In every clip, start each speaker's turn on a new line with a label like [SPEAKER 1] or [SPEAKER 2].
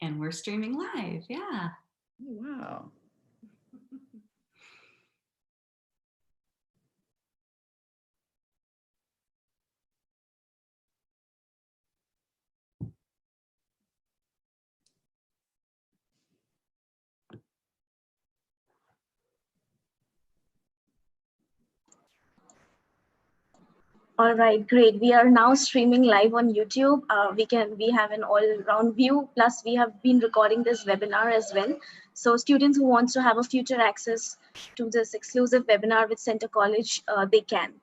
[SPEAKER 1] And we're streaming live, yeah.
[SPEAKER 2] Wow.
[SPEAKER 3] All right, great. We are now streaming live on YouTube. We have an all-round view. Plus, we have been recording this webinar as well. So students who want to have a future access to this exclusive webinar with Center College, they can.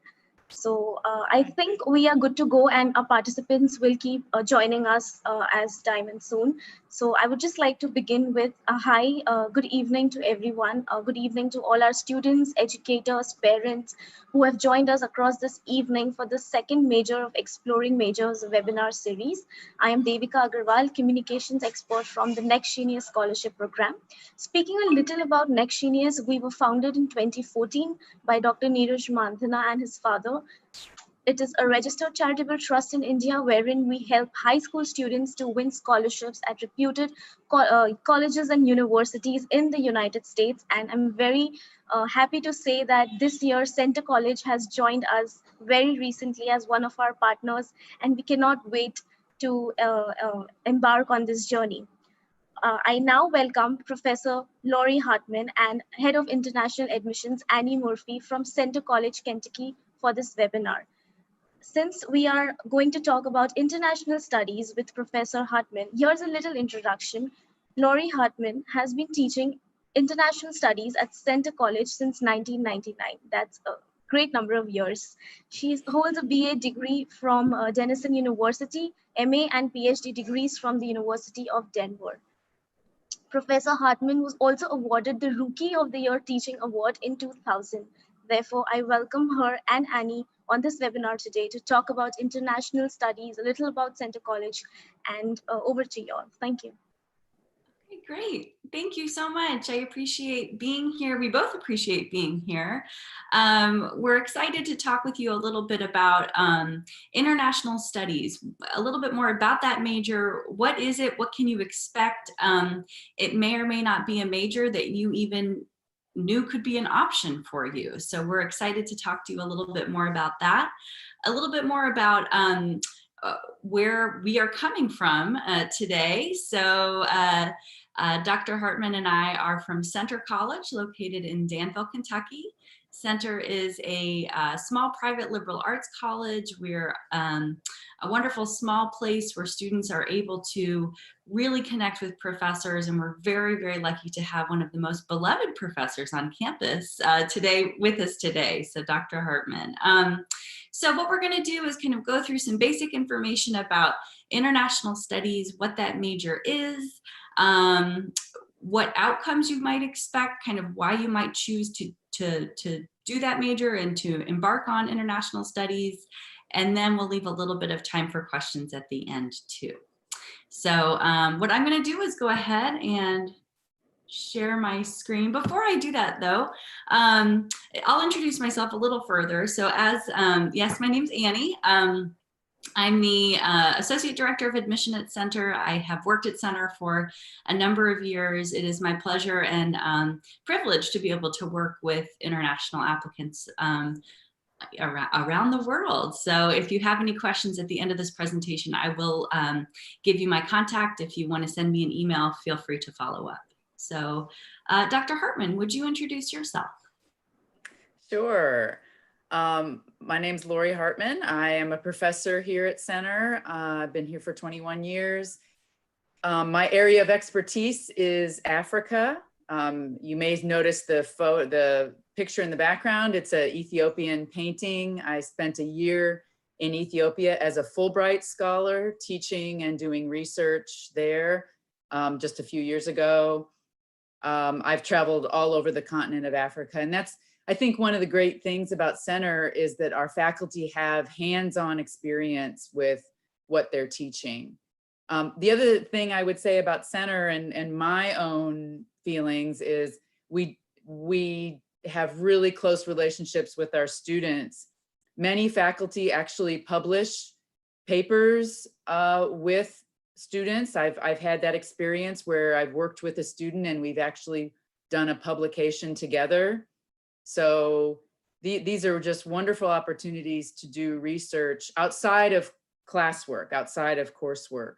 [SPEAKER 3] So I think we are good to go, and our participants will keep joining us as time and soon. So I would just like to begin with a hi, good evening to everyone. Good evening to all our students, educators, parents who have joined us across this evening for the second major of Exploring Majors webinar series. I am Devika Agarwal, communications expert from the Next Genius Scholarship Program. Speaking a little about Next Genius, we were founded in 2014 by Dr. Neeraj Mandhana and his father. It is a registered charitable trust in India wherein we help high school students to win scholarships at reputed colleges and universities in the United States. And I'm very happy to say that this year Center College has joined us very recently as one of our partners, and we cannot wait to embark on this journey. I now welcome Professor Laurie Hartmann and Head of International Admissions Annie Murphy from Center College, Kentucky for this webinar. Since we are going to talk about international studies with Professor Hartmann, here's a little introduction. Laurie Hartmann has been teaching international studies at Center College since 1999. That's a great number of years. She holds a BA degree from Denison University, MA and PhD degrees from the University of Denver. Professor Hartmann was also awarded the Rookie of the Year Teaching Award in 2000. Therefore, I welcome her and Annie on this webinar today to talk about international studies, a little about Center College, and over to you all. Thank you.
[SPEAKER 1] Okay, great. Thank you so much. I appreciate being here. We both appreciate being here. We're excited to talk with you a little bit about international studies, a little bit more about that major. What is it? What can you expect? It may or may not be a major that you even knew could be an option for you. So we're excited to talk to you a little bit more about that, a little bit more about where we are coming from today. So Dr. Hartmann and I are from Center College, located in Danville, Kentucky. Center is a small private liberal arts college. We're a wonderful small place where students are able to really connect with professors, and we're very, very lucky to have one of the most beloved professors on campus today with us today, so Dr. Hartmann. So what we're going to do is kind of go through some basic information about international studies, what that major is, what outcomes you might expect, kind of why you might choose to do that major and to embark on international studies. And then we'll leave a little bit of time for questions at the end too. So what I'm going to do is go ahead and share my screen. Before I do that though, I'll introduce myself a little further. So as, yes, my name's Annie. I'm the Associate Director of Admission at Center. I have worked at Center for a number of years. It is my pleasure and privilege to be able to work with international applicants around the world. So if you have any questions at the end of this presentation, I will give you my contact. If you want to send me an email, feel free to follow up. So Dr. Hartmann, would you introduce yourself?
[SPEAKER 2] Sure. My name's Laurie Hartmann. I am a professor here at Center. I've been here for 21 years. My area of expertise is Africa. You may notice the picture in the background. It's an Ethiopian painting. I spent a year in Ethiopia as a Fulbright scholar, teaching and doing research there just a few years ago. I've traveled all over the continent of Africa, and that's, I think, one of the great things about Center is that our faculty have hands-on experience with what they're teaching. The other thing I would say about Center and my own feelings is we have really close relationships with our students. Many faculty actually publish papers with students. I've had that experience where I've worked with a student and we've actually done a publication together. So these are just wonderful opportunities to do research outside of classwork, outside of coursework.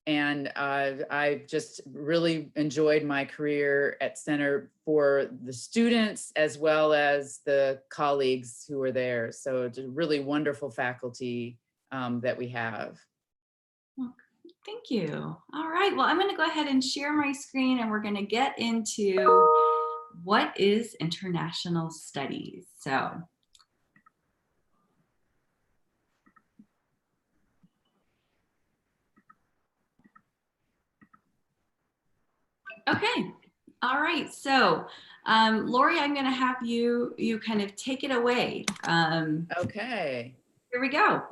[SPEAKER 2] And I've just really enjoyed my career at Center for the students as well as the colleagues who are there. So it's a really wonderful faculty that we have.
[SPEAKER 1] Thank you. All right, well, I'm going to go ahead and share my screen and we're going to get into what is international studies. So okay. All right. So, Lori, I'm going to have you kind of take it away.
[SPEAKER 2] Okay.
[SPEAKER 1] Here we go.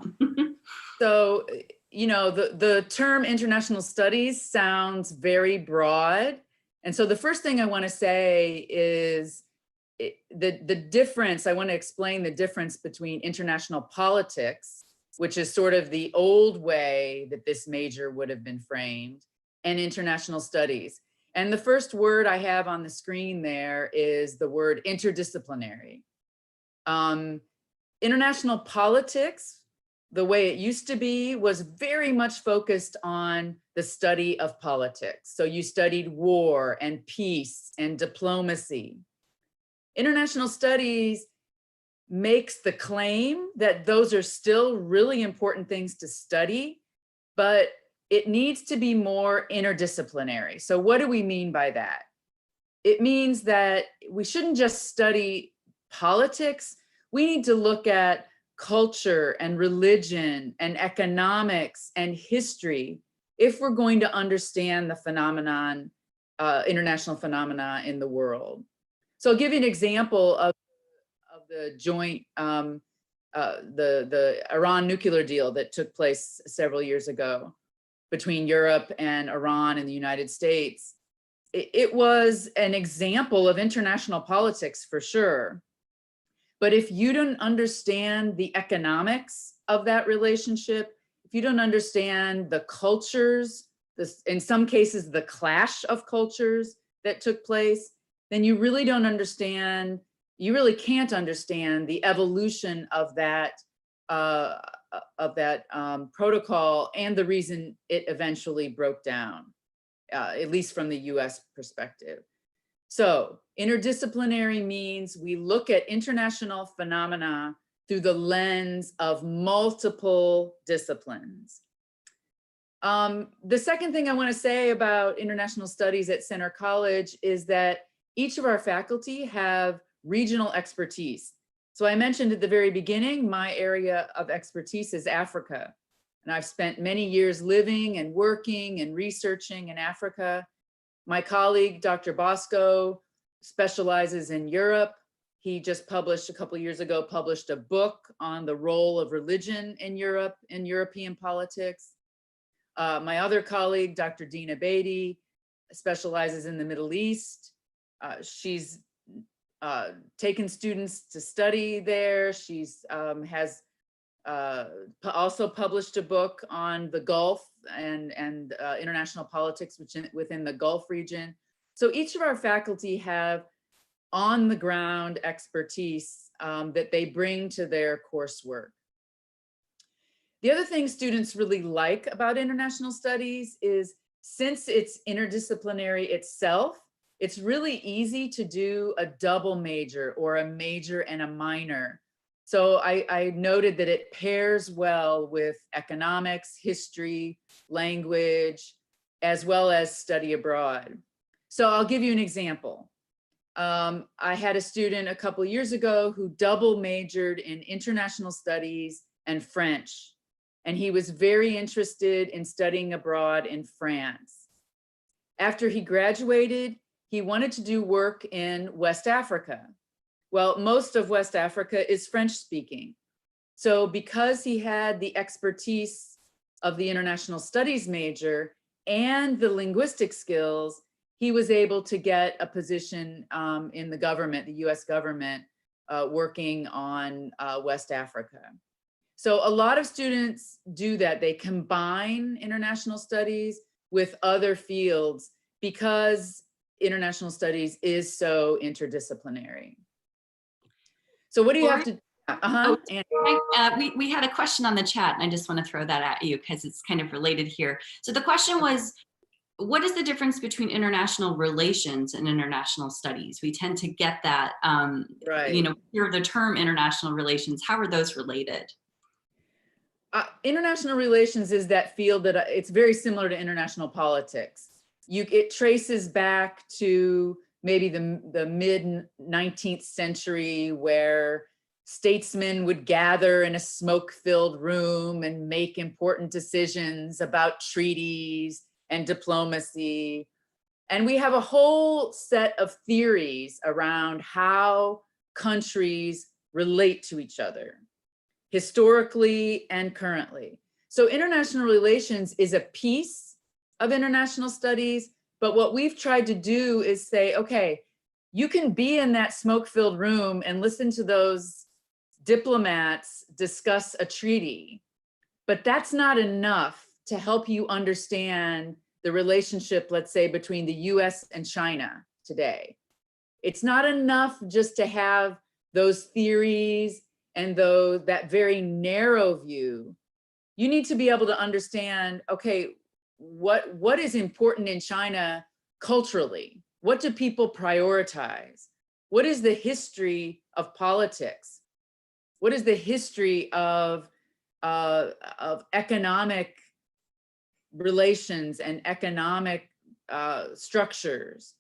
[SPEAKER 2] So, you know, the term international studies sounds very broad. And so the first thing I want to say is the difference, I want to explain the difference between international politics, which is sort of the old way that this major would have been framed, and international studies. And the first word I have on the screen there is the word interdisciplinary. International politics, the way it used to be, was very much focused on the study of politics. So you studied war and peace and diplomacy. International studies makes the claim that those are still really important things to study, but it needs to be more interdisciplinary. So what do we mean by that? It means that we shouldn't just study politics. We need to look at culture and religion and economics and history if we're going to understand the phenomenon, international phenomena in the world. So I'll give you an example of the joint, the Iran nuclear deal that took place several years ago between Europe and Iran and the United States. It was an example of international politics for sure. But if you don't understand the economics of that relationship, if you don't understand the cultures, in some cases, the clash of cultures that took place, then you really don't understand, you really can't understand the evolution of that protocol and the reason it eventually broke down, at least from the US perspective. So interdisciplinary means we look at international phenomena through the lens of multiple disciplines. The second thing I want to say about international studies at Centre College is that each of our faculty have regional expertise. So I mentioned at the very beginning, my area of expertise is Africa. And I've spent many years living and working and researching in Africa. My colleague, Dr. Bosco, specializes in Europe. He just published, a couple of years ago, published a book on the role of religion in Europe, in European politics. My other colleague, Dr. Dina Beatty, specializes in the Middle East. She's taken students to study there. She's has also published a book on the Gulf and international politics within the Gulf region. So each of our faculty have on the ground expertise that they bring to their coursework. The other thing students really like about international studies is, since it's interdisciplinary itself, it's really easy to do a double major or a major and a minor. So I noted that it pairs well with economics, history, language, as well as study abroad. So I'll give you an example. I had a student a couple of years ago who double majored in international studies and French, and he was very interested in studying abroad in France. After he graduated, he wanted to do work in West Africa. Well, most of West Africa is French speaking. So because he had the expertise of the international studies major and the linguistic skills, he was able to get a position in the government, the US government, working on West Africa. So a lot of students do that. They combine international studies with other fields because international studies is so interdisciplinary. So what do you have to,
[SPEAKER 1] Oh, we had a question on the chat, and I just want to throw that at you because it's kind of related here. So the question was, what is the difference between international relations and international studies? We tend to get that,
[SPEAKER 2] right.
[SPEAKER 1] you know, hear the term international relations. How are those related?
[SPEAKER 2] International relations is that field that it's very similar to international politics. It traces back to maybe the mid 19th century, where statesmen would gather in a smoke-filled room and make important decisions about treaties and diplomacy. And we have a whole set of theories around how countries relate to each other, historically and currently. So international relations is a piece of international studies, but what we've tried to do is say, okay, you can be in that smoke-filled room and listen to those diplomats discuss a treaty, but that's not enough to help you understand the relationship, let's say, between the US and China today. It's not enough just to have those theories and that very narrow view. You need to be able to understand, okay, what is important in China culturally? What do people prioritize? What is the history of politics? What is the history of economic relations and economic structures?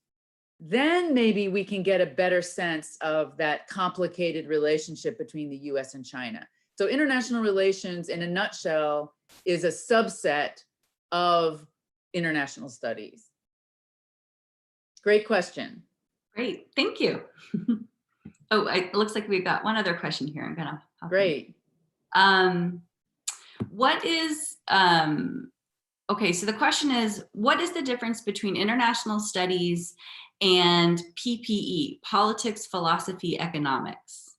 [SPEAKER 2] Then maybe we can get a better sense of that complicated relationship between the US and China. So international relations, in a nutshell, is a subset of international studies. Great question.
[SPEAKER 1] Great, thank you. Oh, it looks like we've got one other question here. I'm gonna hop
[SPEAKER 2] Great.
[SPEAKER 1] in. What is, okay, so the question is, what is the difference between international studies and PPE, politics, philosophy, economics?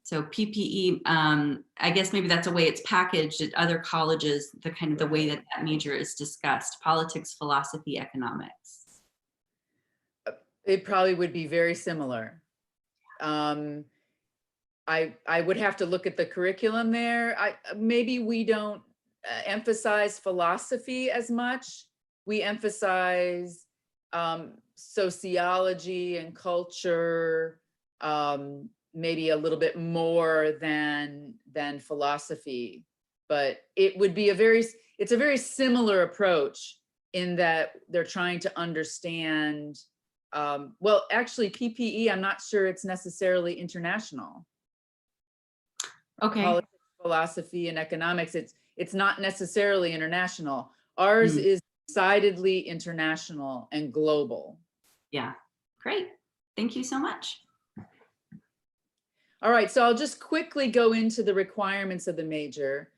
[SPEAKER 1] So PPE, I guess maybe that's a way it's packaged at other colleges, the kind of the way that that major is discussed, politics, philosophy, economics.
[SPEAKER 2] It probably would be very similar. I would have to look at the curriculum there. Maybe we don't emphasize philosophy as much. We emphasize sociology and culture, maybe a little bit more than philosophy, but it would be it's a very similar approach in that they're trying to understand, well, actually PPE, I'm not sure it's necessarily international.
[SPEAKER 1] Okay.
[SPEAKER 2] Politics, philosophy, and economics, it's not necessarily international. Ours is decidedly international and global.
[SPEAKER 1] Yeah, great. Thank you so much.
[SPEAKER 2] All right, so I'll just quickly go into the requirements of the major.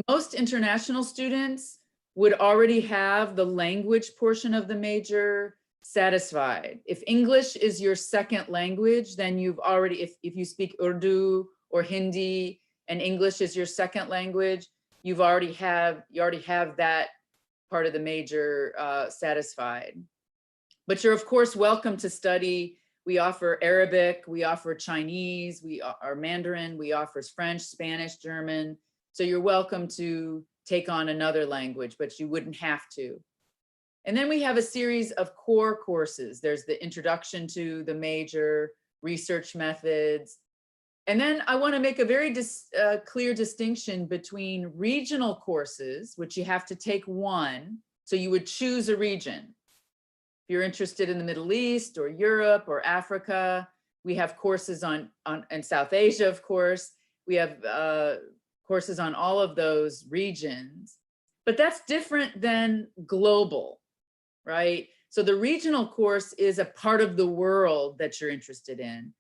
[SPEAKER 2] Most international students would already have the language portion of the major satisfied. If English is your second language, then you've already, if you speak Urdu or Hindi and English is your second language, you already have that part of the major satisfied. But you're of course welcome to study. We offer Arabic, we offer Chinese, we are Mandarin, we offer French, Spanish, German. So you're welcome to take on another language, but you wouldn't have to. And then we have a series of core courses. There's the introduction to the major, research methods. And then I want to make a very clear distinction between regional courses, which you have to take one. So you would choose a region. If you're interested in the Middle East or Europe or Africa, we have courses in South Asia, of course. We have courses on all of those regions, but that's different than global, right? So the regional course is a part of the world that you're interested in.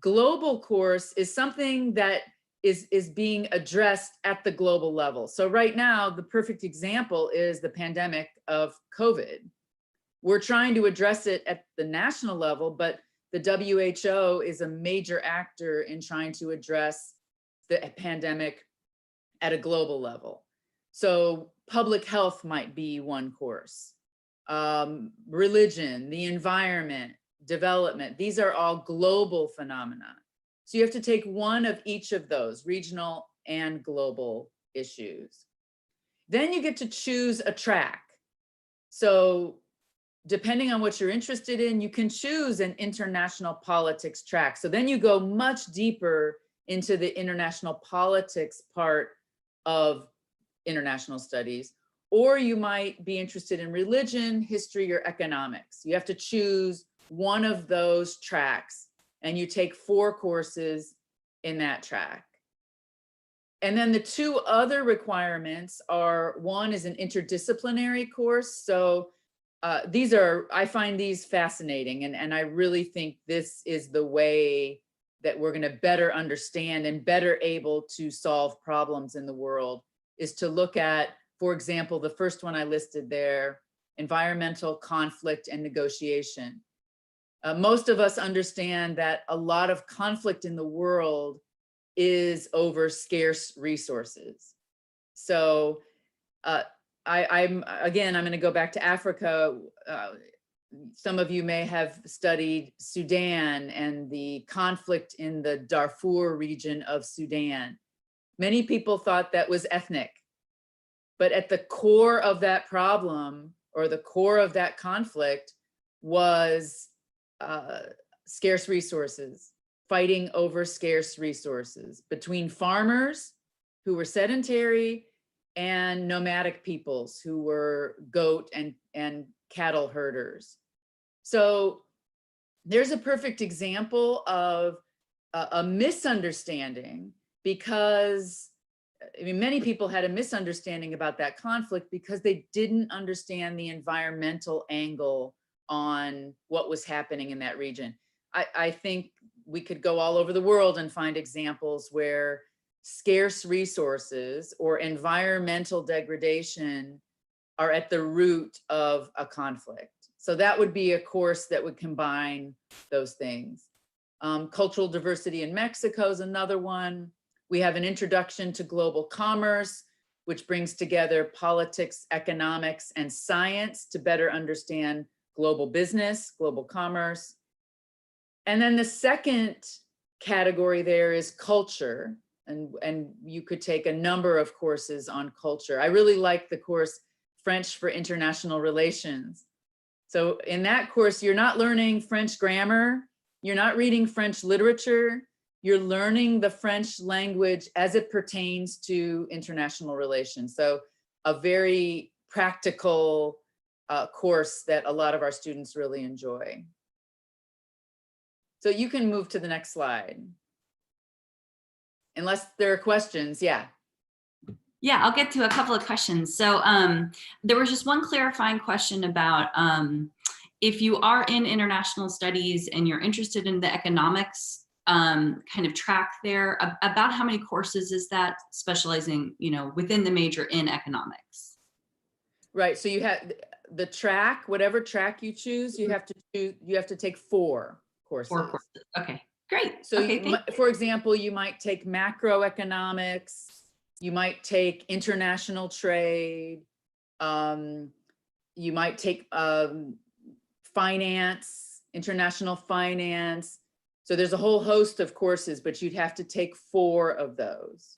[SPEAKER 2] Global course is something that is being addressed at the global level. So right now, the perfect example is the pandemic of COVID. We're trying to address it at the national level, but the WHO is a major actor in trying to address the pandemic at a global level. So public health might be one course. Religion, the environment, development, these are all global phenomena. So you have to take one of each of those, regional and global issues. Then you get to choose a track. So depending on what you're interested in, you can choose an international politics track. So then you go much deeper into the international politics part of international studies, or you might be interested in religion, history, or economics. You have to choose one of those tracks, and you take 4 courses in that track. And then the 2 other requirements are, one is an interdisciplinary course. So I find these fascinating, and I really think this is the way that we're going to better understand and better able to solve problems in the world, is to look at, for example, the first one I listed there, environmental conflict and negotiation. Most of us understand that a lot of conflict in the world is over scarce resources. So I'm going to go back to Africa. Some of you may have studied Sudan and the conflict in the Darfur region of Sudan. Many people thought that was ethnic, but at the core of that problem, or the core of that conflict, was scarce resources, fighting over scarce resources between farmers who were sedentary and nomadic peoples who were goat and cattle herders. So there's a perfect example of a misunderstanding, because I mean, many people had a misunderstanding about that conflict because they didn't understand the environmental angle on what was happening in that region. I think we could go all over the world and find examples where scarce resources or environmental degradation are at the root of a conflict. So that would be a course that would combine those things. Cultural diversity in Mexico is another one. We have an introduction to global commerce, which brings together politics, economics, and science to better understand global business, global commerce. And then the second category there is culture. And you could take a number of courses on culture. I really like the course French for International Relations. So in that course, you're not learning French grammar, you're not reading French literature, you're learning the French language as it pertains to international relations. So a very practical course that a lot of our students really enjoy. So you can move to the next slide. Unless there are questions, yeah.
[SPEAKER 1] Yeah, I'll get to a couple of questions. So there was just one clarifying question about if you are in international studies and you're interested in the economics kind of track there, about how many courses is that specializing, within the major in economics?
[SPEAKER 2] Right, so you have the track, whatever track you choose, you have to take 4 courses.
[SPEAKER 1] 4 courses, okay, great.
[SPEAKER 2] So
[SPEAKER 1] okay,
[SPEAKER 2] for example, you might take macroeconomics, you might take international trade, you might take finance, international finance. So there's a whole host of courses, but you'd have to take 4 of those.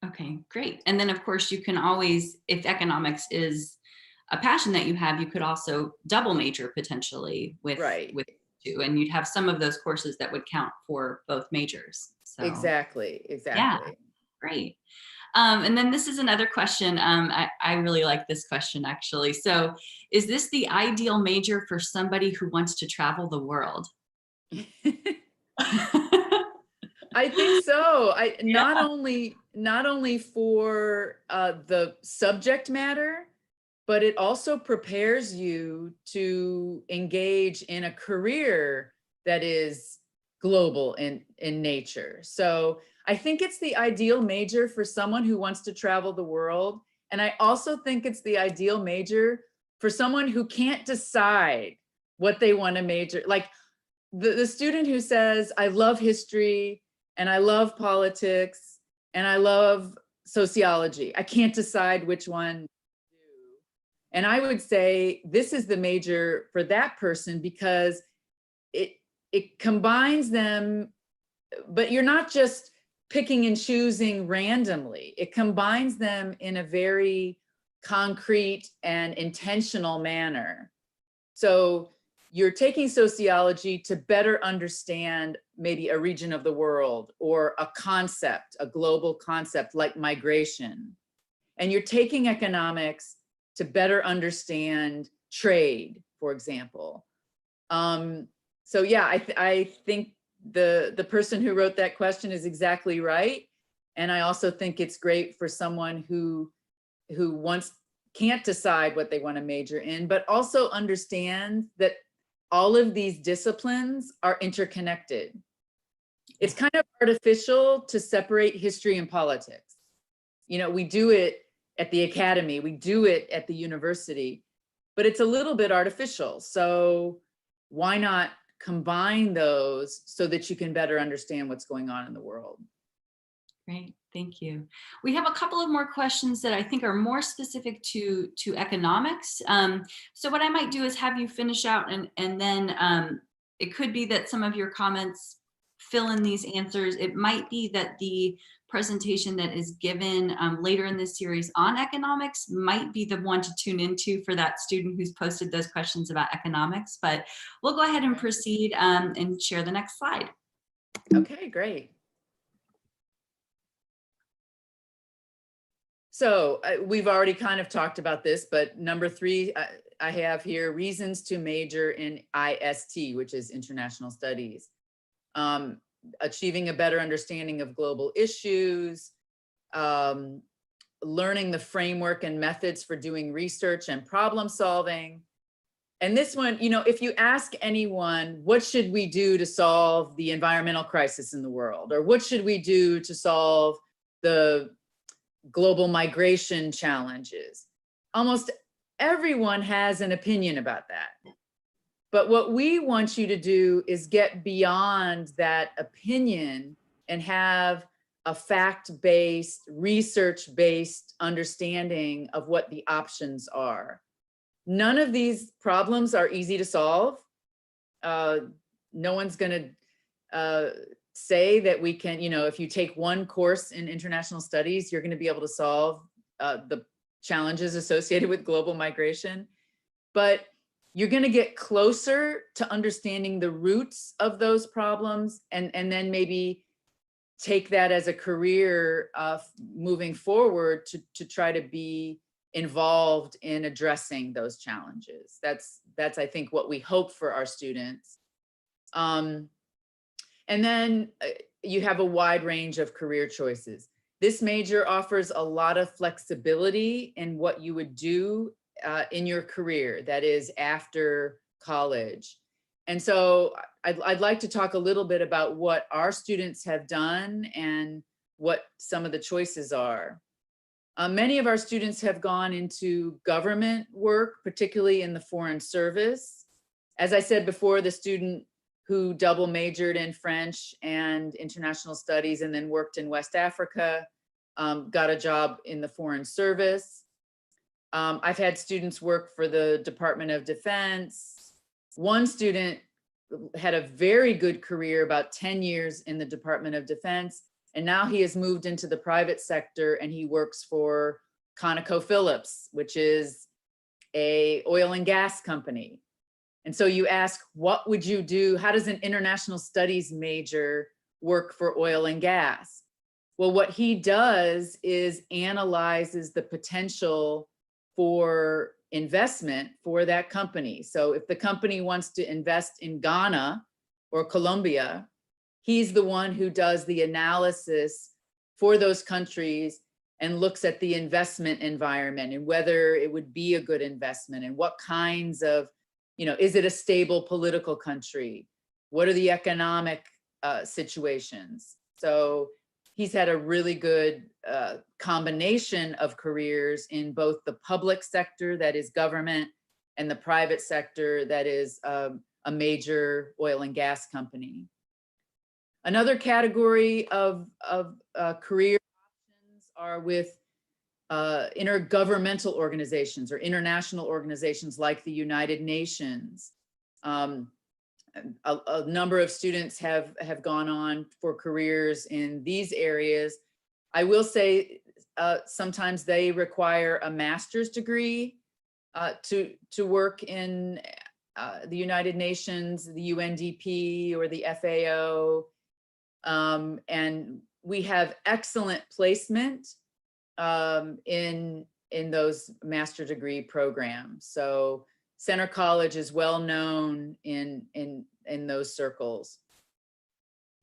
[SPEAKER 1] Okay, great. And then of course you can always, if economics is a passion that you have, you could also double major potentially with 2, and you'd have some of those courses that would count for both majors. So,
[SPEAKER 2] exactly.
[SPEAKER 1] Yeah, great. And then this is another question. I really like this question actually. So is this the ideal major for somebody who wants to travel the world?
[SPEAKER 2] I think so. Not only for the subject matter, but it also prepares you to engage in a career that is global in nature. So I think it's the ideal major for someone who wants to travel the world. And I also think it's the ideal major for someone who can't decide what they want to major. Like the student who says, I love history and I love politics and I love sociology. I can't decide which one to do. And I would say this is the major for that person because it combines them, but you're not just picking and choosing randomly. It combines them in a very concrete and intentional manner. So you're taking sociology to better understand maybe a region of the world or a concept, a global concept like migration. And you're taking economics to better understand trade, for example. So yeah, I think the person who wrote that question is exactly right. And I also think it's great for someone who can't decide what they want to major in, but also understand that all of these disciplines are interconnected. It's kind of artificial to separate history and politics. You know, we do it at the academy, we do it at the university, but it's a little bit artificial. So why not combine those so that you can better understand what's going on in the world?
[SPEAKER 1] Great, thank you. We have a couple of more questions that I think are more specific to economics. So what I might do is have you finish out, and then it could be that some of your comments fill in these answers. It might be that the presentation that is given later in this series on economics might be the one to tune into for that student who's posted those questions about economics, but we'll go ahead and proceed and share the next slide.
[SPEAKER 2] Okay, great. So we've already kind of talked about this, but number 3, I have here reasons to major in IST, which is International Studies. Achieving a better understanding of global issues, learning the framework and methods for doing research and problem solving. And this one, you know, if you ask anyone, what should we do to solve the environmental crisis in the world? Or what should we do to solve the global migration challenges? Almost everyone has an opinion about that. But what we want you to do is get beyond that opinion and have a fact-based, research-based understanding of what the options are. None of these problems are easy to solve. No one's going to say that we can, you know, if you take one course in international studies, you're going to be able to solve the challenges associated with global migration. But you're going to get closer to understanding the roots of those problems, and then maybe take that as a career moving forward to try to be involved in addressing those challenges. That's I think what we hope for our students. And then you have a wide range of career choices. This major offers a lot of flexibility in what you would do in your career, that is after college. And so I'd like to talk a little bit about what our students have done and what some of the choices are. Many of our students have gone into government work, particularly in the foreign service. As I said before, the student who double majored in French and international studies and then worked in West Africa got a job in the foreign service. I've had students work for the Department of Defense. One student had a very good career, about 10 years in the Department of Defense, and now he has moved into the private sector and he works for ConocoPhillips, which is a oil and gas company. And so you ask, what would you do? How does an international studies major work for oil and gas? Well, what he does is analyzes the potential for investment for that company. So if the company wants to invest in Ghana or Colombia, he's the one who does the analysis for those countries and looks at the investment environment and whether it would be a good investment and what kinds of, you know, is it a stable political country? What are the economic situations? So he's had a really good combination of careers in both the public sector, that is government, and the private sector, that is a major oil and gas company. Another category of career options are with intergovernmental organizations or international organizations like the United Nations. A number of students have gone on for careers in these areas. I will say sometimes they require a master's degree to work in the United Nations, the UNDP, or the FAO. And we have excellent placement in those master degree programs. So Center College is well known in those circles.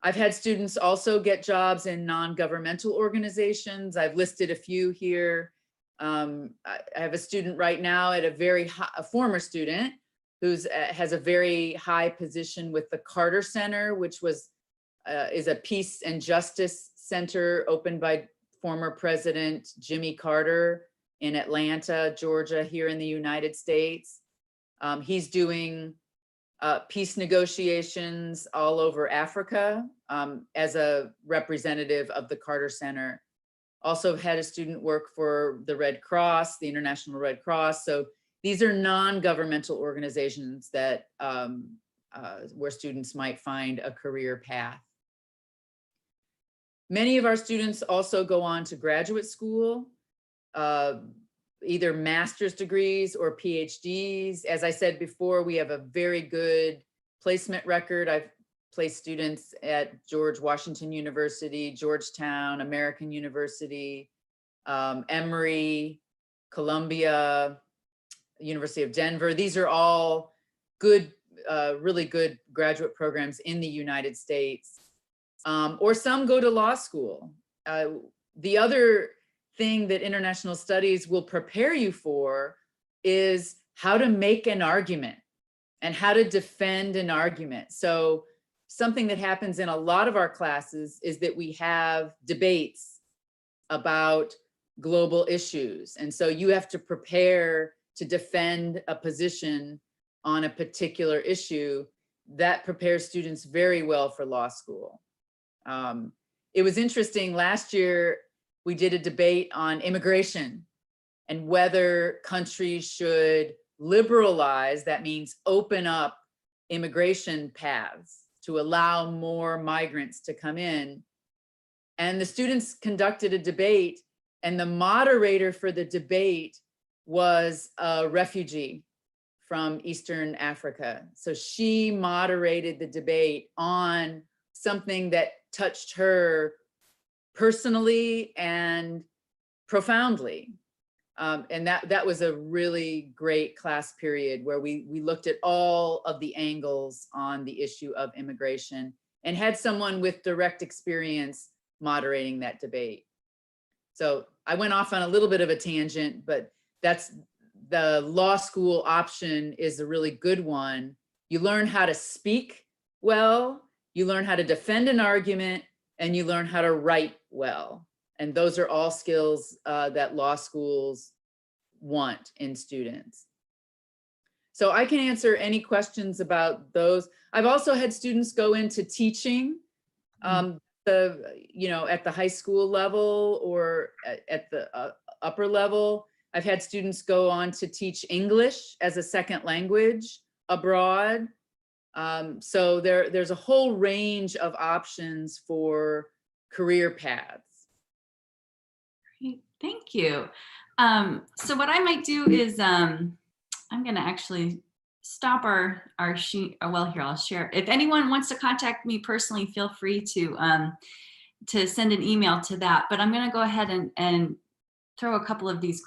[SPEAKER 2] I've had students also get jobs in non-governmental organizations. I've listed a few here. I have a student right now at a former student who's has a very high position with the Carter Center, which is a peace and justice center opened by former President Jimmy Carter in Atlanta, Georgia, here in the United States. He's doing peace negotiations all over Africa as a representative of the Carter Center. Also had a student work for the Red Cross, the International Red Cross. So these are non-governmental organizations that where students might find a career path. Many of our students also go on to graduate school, either master's degrees or PhDs. As I said before, we have a very good placement record. I've placed students at George Washington University, Georgetown, American University, Emory, Columbia, University of Denver. These are all good, really good graduate programs in the United States. Or some go to law school. The other thing that international studies will prepare you for is how to make an argument and how to defend an argument. So something that happens in a lot of our classes is that we have debates about global issues. And so you have to prepare to defend a position on a particular issue. That prepares students very well for law school. It was interesting, last year we did a debate on immigration and whether countries should liberalize, that means open up immigration paths to allow more migrants to come in. And the students conducted a debate, and the moderator for the debate was a refugee from Eastern Africa. So she moderated the debate on something that touched her personally and profoundly. And that was a really great class period where we looked at all of the angles on the issue of immigration and had someone with direct experience moderating that debate. So I went off on a little bit of a tangent, but that's the law school option is a really good one. You learn how to speak well, you learn how to defend an argument, and you learn how to write well. And those are all skills that law schools want in students. So I can answer any questions about those. I've also had students go into teaching, at the high school level or at the upper level. I've had students go on to teach English as a second language abroad. So there's a whole range of options for career paths.
[SPEAKER 1] Great, thank you. So what I might do is I'm going to actually stop our sheet. Well, here I'll share. If anyone wants to contact me personally, feel free to send an email to that. But I'm going to go ahead and throw a couple of these